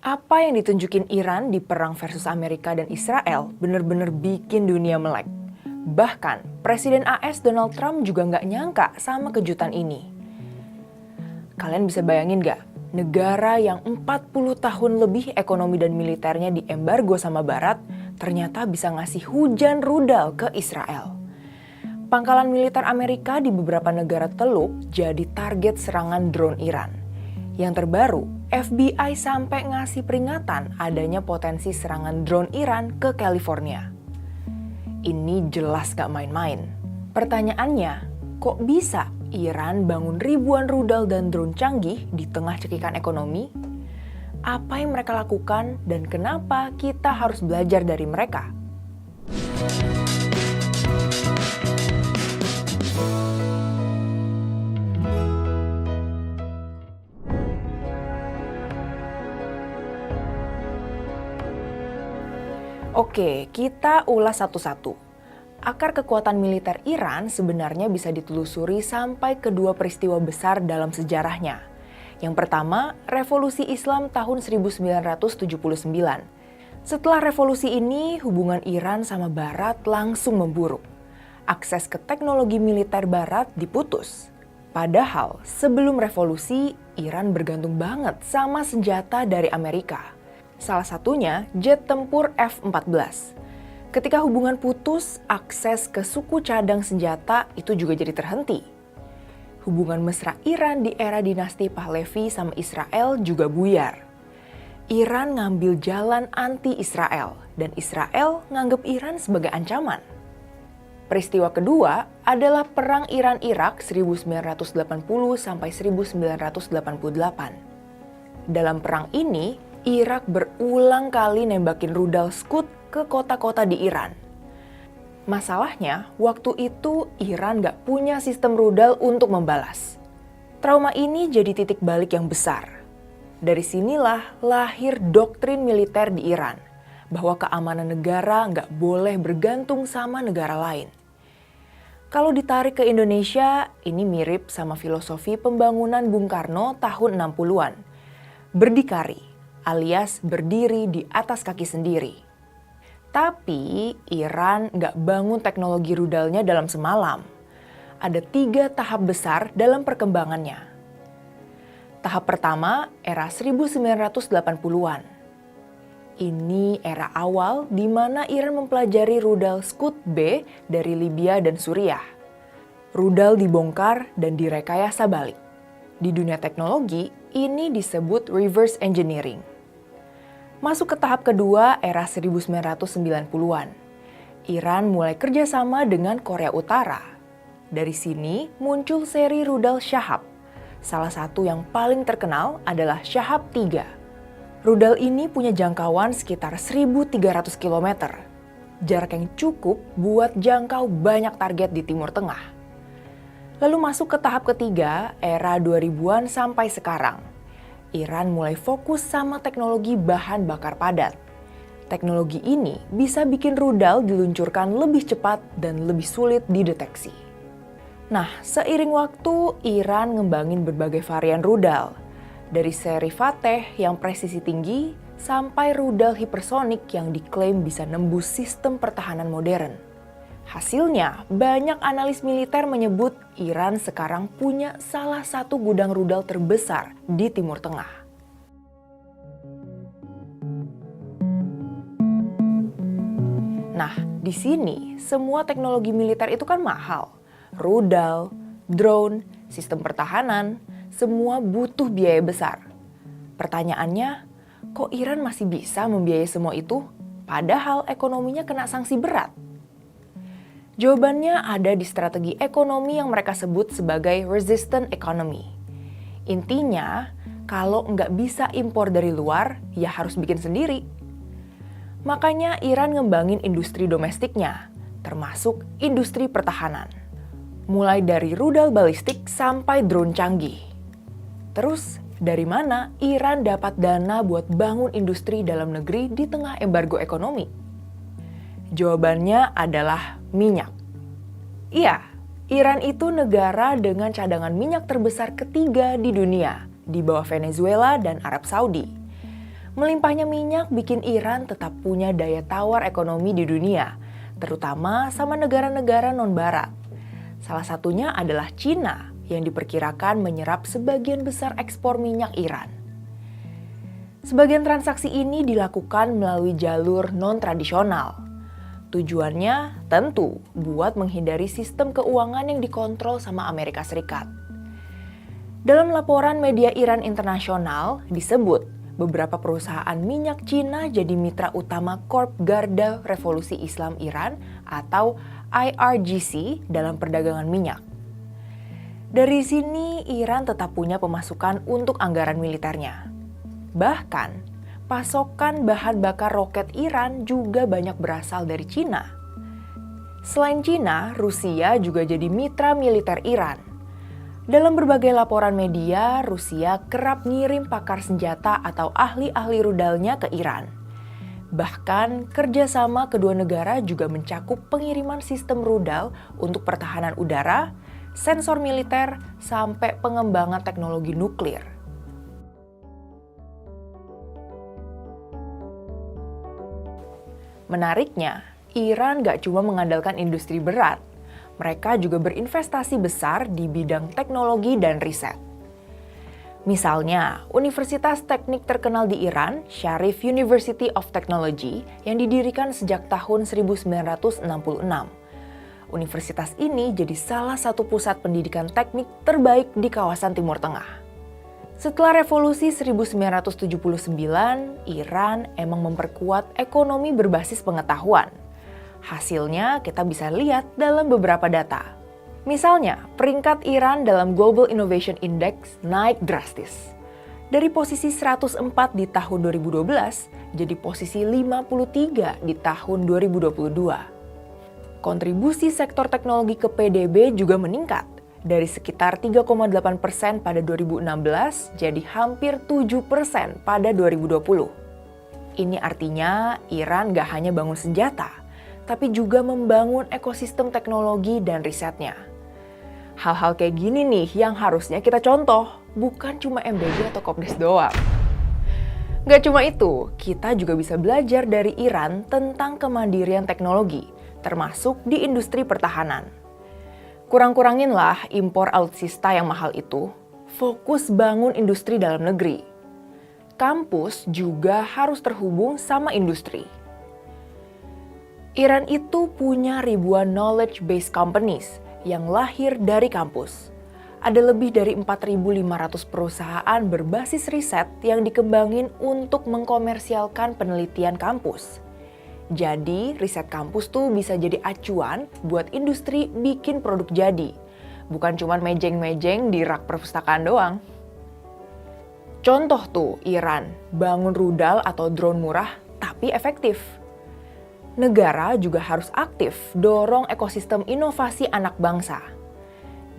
Apa yang ditunjukin Iran di perang versus Amerika dan Israel bener-bener bikin dunia melek. Bahkan, Presiden AS Donald Trump juga nggak nyangka sama kejutan ini. Kalian bisa bayangin nggak? Negara yang 40 tahun lebih ekonomi dan militernya diembargo sama Barat, ternyata bisa ngasih hujan rudal ke Israel. Pangkalan militer Amerika di beberapa negara Teluk jadi target serangan drone Iran. Yang terbaru, FBI sampai ngasih peringatan adanya potensi serangan drone Iran ke California. Ini jelas gak main-main. Pertanyaannya, kok bisa Iran bangun ribuan rudal dan drone canggih di tengah cekikan ekonomi? Apa yang mereka lakukan dan kenapa kita harus belajar dari mereka? Oke, kita ulas satu-satu. Akar kekuatan militer Iran sebenarnya bisa ditelusuri sampai kedua peristiwa besar dalam sejarahnya. Yang pertama, Revolusi Islam tahun 1979. Setelah revolusi ini, hubungan Iran sama Barat langsung memburuk. Akses ke teknologi militer Barat diputus. Padahal sebelum revolusi, Iran bergantung banget sama senjata dari Amerika. Salah satunya jet tempur F-14. Ketika hubungan putus, akses ke suku cadang senjata itu juga jadi terhenti. Hubungan mesra Iran di era dinasti Pahlavi sama Israel juga buyar. Iran ngambil jalan anti-Israel dan Israel nganggep Iran sebagai ancaman. Peristiwa kedua adalah Perang Iran-Irak 1980 sampai 1988. Dalam perang ini, Irak berulang kali nembakin rudal Scud ke kota-kota di Iran. Masalahnya, waktu itu Iran gak punya sistem rudal untuk membalas. Trauma ini jadi titik balik yang besar. Dari sinilah lahir doktrin militer di Iran, bahwa keamanan negara gak boleh bergantung sama negara lain. Kalau ditarik ke Indonesia, ini mirip sama filosofi pembangunan Bung Karno tahun 60-an. Berdikari, alias berdiri di atas kaki sendiri. Tapi Iran nggak bangun teknologi rudalnya dalam semalam. Ada 3 tahap besar dalam perkembangannya. Tahap pertama, era 1980-an. Ini era awal di mana Iran mempelajari rudal Scud B dari Libya dan Suriah. Rudal dibongkar dan direkayasa balik. Di dunia teknologi, ini disebut reverse engineering. Masuk ke tahap kedua era 1990-an. Iran mulai kerjasama dengan Korea Utara. Dari sini muncul seri rudal Shahab. Salah satu yang paling terkenal adalah Shahab 3. Rudal ini punya jangkauan sekitar 1.300 km. Jarak yang cukup buat jangkau banyak target di Timur Tengah. Lalu masuk ke tahap ketiga era 2000-an sampai sekarang. Iran mulai fokus sama teknologi bahan bakar padat. Teknologi ini bisa bikin rudal diluncurkan lebih cepat dan lebih sulit dideteksi. Nah, seiring waktu, Iran ngembangin berbagai varian rudal. Dari seri Fateh yang presisi tinggi, sampai rudal hipersonik yang diklaim bisa nembus sistem pertahanan modern. Hasilnya, banyak analis militer menyebut Iran sekarang punya salah satu gudang rudal terbesar di Timur Tengah. Nah, di sini semua teknologi militer itu kan mahal. Rudal, drone, sistem pertahanan, semua butuh biaya besar. Pertanyaannya, kok Iran masih bisa membiayai semua itu? Padahal ekonominya kena sanksi berat. Jawabannya ada di strategi ekonomi yang mereka sebut sebagai resistant economy. Intinya, kalau nggak bisa impor dari luar, ya harus bikin sendiri. Makanya Iran ngembangin industri domestiknya, termasuk industri pertahanan. Mulai dari rudal balistik sampai drone canggih. Terus, dari mana Iran dapat dana buat bangun industri dalam negeri di tengah embargo ekonomi? Jawabannya adalah minyak. Iya, Iran itu negara dengan cadangan minyak terbesar ketiga di dunia, di bawah Venezuela dan Arab Saudi. Melimpahnya minyak bikin Iran tetap punya daya tawar ekonomi di dunia, terutama sama negara-negara non-barat. Salah satunya adalah Cina yang diperkirakan menyerap sebagian besar ekspor minyak Iran. Sebagian transaksi ini dilakukan melalui jalur non-tradisional. Tujuannya tentu buat menghindari sistem keuangan yang dikontrol sama Amerika Serikat. Dalam laporan media Iran Internasional disebut beberapa perusahaan minyak Cina jadi mitra utama Korp Garda Revolusi Islam Iran atau IRGC dalam perdagangan minyak. Dari sini Iran tetap punya pemasukan untuk anggaran militernya. Bahkan, pasokan bahan bakar roket Iran juga banyak berasal dari Cina. Selain Cina, Rusia juga jadi mitra militer Iran. Dalam berbagai laporan media, Rusia kerap ngirim pakar senjata atau ahli-ahli rudalnya ke Iran. Bahkan, kerjasama kedua negara juga mencakup pengiriman sistem rudal untuk pertahanan udara, sensor militer, sampai pengembangan teknologi nuklir. Menariknya, Iran gak cuma mengandalkan industri berat, mereka juga berinvestasi besar di bidang teknologi dan riset. Misalnya, universitas teknik terkenal di Iran, Sharif University of Technology, yang didirikan sejak tahun 1966. Universitas ini jadi salah satu pusat pendidikan teknik terbaik di kawasan Timur Tengah. Setelah revolusi 1979, Iran emang memperkuat ekonomi berbasis pengetahuan. Hasilnya kita bisa lihat dalam beberapa data. Misalnya, peringkat Iran dalam Global Innovation Index naik drastis. Dari posisi 104 di tahun 2012, jadi posisi 53 di tahun 2022. Kontribusi sektor teknologi ke PDB juga meningkat. Dari sekitar 3,8% pada 2016 jadi hampir 7% pada 2020. Ini artinya Iran gak hanya bangun senjata, tapi juga membangun ekosistem teknologi dan risetnya. Hal-hal kayak gini nih yang harusnya kita contoh, bukan cuma MBG atau Kopdes doang. Gak cuma itu, kita juga bisa belajar dari Iran tentang kemandirian teknologi, termasuk di industri pertahanan. Kurang-kuranginlah impor alutsista yang mahal itu, fokus bangun industri dalam negeri. Kampus juga harus terhubung sama industri. Iran itu punya ribuan knowledge-based companies yang lahir dari kampus. Ada lebih dari 4.500 perusahaan berbasis riset yang dikembangin untuk mengkomersialkan penelitian kampus. Jadi, riset kampus tuh bisa jadi acuan buat industri bikin produk jadi. Bukan cuma mejeng-mejeng di rak perpustakaan doang. Contoh tuh Iran, bangun rudal atau drone murah tapi efektif. Negara juga harus aktif dorong ekosistem inovasi anak bangsa.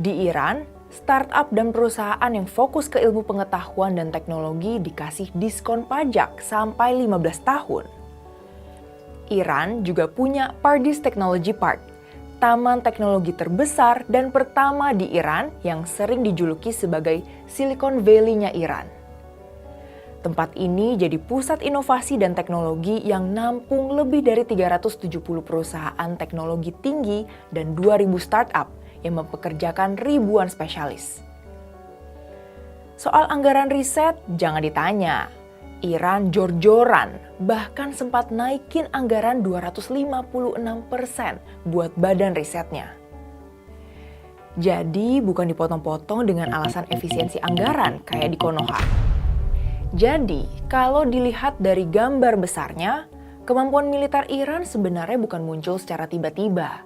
Di Iran, startup dan perusahaan yang fokus ke ilmu pengetahuan dan teknologi dikasih diskon pajak sampai 15 tahun. Iran juga punya Pardis Technology Park, taman teknologi terbesar dan pertama di Iran yang sering dijuluki sebagai Silicon Valley-nya Iran. Tempat ini jadi pusat inovasi dan teknologi yang nampung lebih dari 370 perusahaan teknologi tinggi dan 2.000 startup yang mempekerjakan ribuan spesialis. Soal anggaran riset, jangan ditanya. Iran jor-joran, bahkan sempat naikin anggaran 256% buat badan risetnya. Jadi bukan dipotong-potong dengan alasan efisiensi anggaran kayak di Konoha. Jadi kalau dilihat dari gambar besarnya, kemampuan militer Iran sebenarnya bukan muncul secara tiba-tiba.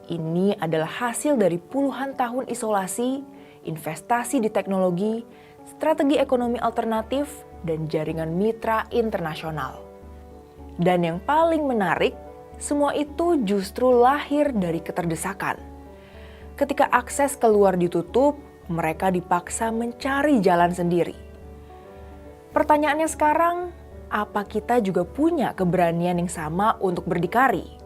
Ini adalah hasil dari puluhan tahun isolasi, investasi di teknologi, strategi ekonomi alternatif, dan jaringan mitra internasional. Dan yang paling menarik, semua itu justru lahir dari keterdesakan. Ketika akses keluar ditutup, mereka dipaksa mencari jalan sendiri. Pertanyaannya sekarang, apa kita juga punya keberanian yang sama untuk berdikari?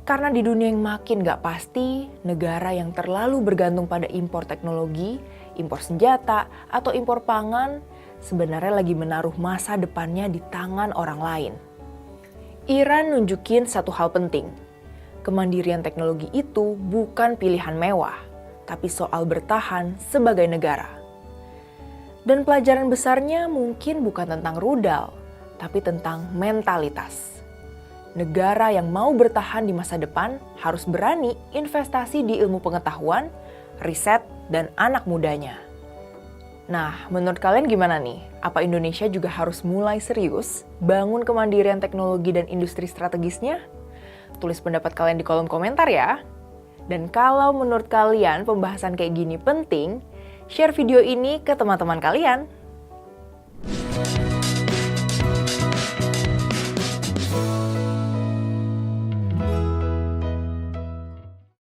Karena di dunia yang makin gak pasti, negara yang terlalu bergantung pada impor teknologi, impor senjata, atau impor pangan, sebenarnya lagi menaruh masa depannya di tangan orang lain. Iran nunjukin satu hal penting. Kemandirian teknologi itu bukan pilihan mewah, tapi soal bertahan sebagai negara. Dan pelajaran besarnya mungkin bukan tentang rudal, tapi tentang mentalitas. Negara yang mau bertahan di masa depan harus berani investasi di ilmu pengetahuan, riset, dan anak mudanya. Nah, menurut kalian gimana nih? Apa Indonesia juga harus mulai serius bangun kemandirian teknologi dan industri strategisnya? Tulis pendapat kalian di kolom komentar ya. Dan kalau menurut kalian pembahasan kayak gini penting, share video ini ke teman-teman kalian.